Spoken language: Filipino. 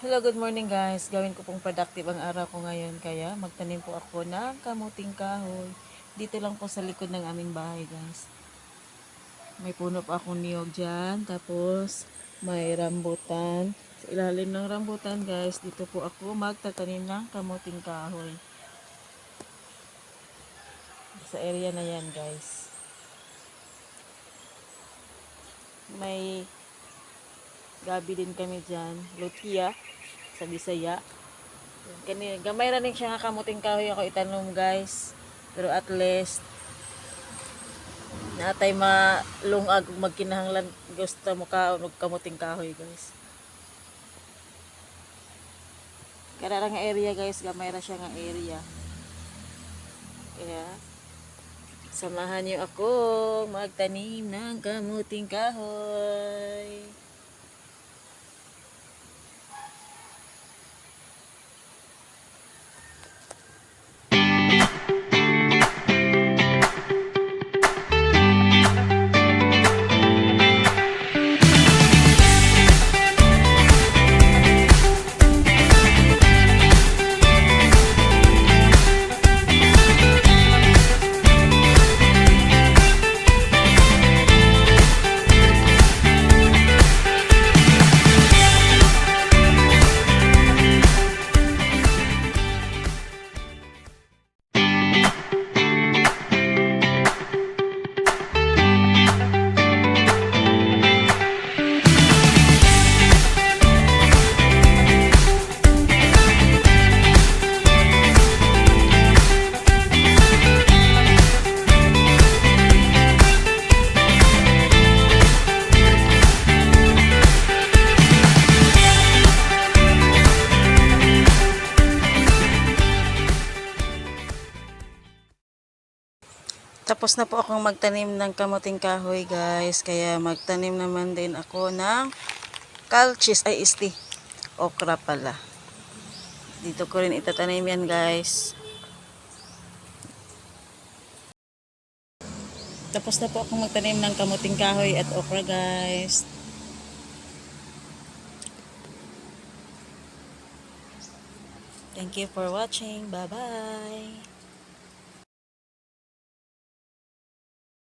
Hello, good morning guys. Gawin ko pong productive ang araw ko ngayon. Kaya magtanim po ako ng kamuting kahoy. Dito lang po sa likod ng aming bahay guys. May puno pa akong niyog dyan. Tapos may rambutan. Sa ilalim ng rambutan guys, dito po ako magtatanim ng kamuting kahoy. Sa area na yan guys. May gabi din kami dyan. Lutia sa Bisaya. Gamay ra ning siya nga kamuting kahoy ako itanom guys. Pero at least natay malungag magkinahanglan gusto mo ka og kamuting kahoy guys. Kada nga area guys, gamay ra siya nga area. Kaya samahan niyo ako magtanim ng kamuting kahoy. Tapos na po akong magtanim ng kamuting kahoy guys. Kaya magtanim naman din ako ng kalchis ay isti. Okra pala. Dito ko rin itatanim yan guys. Tapos na po akong magtanim ng kamuting kahoy at okra guys. Thank you for watching. Bye bye.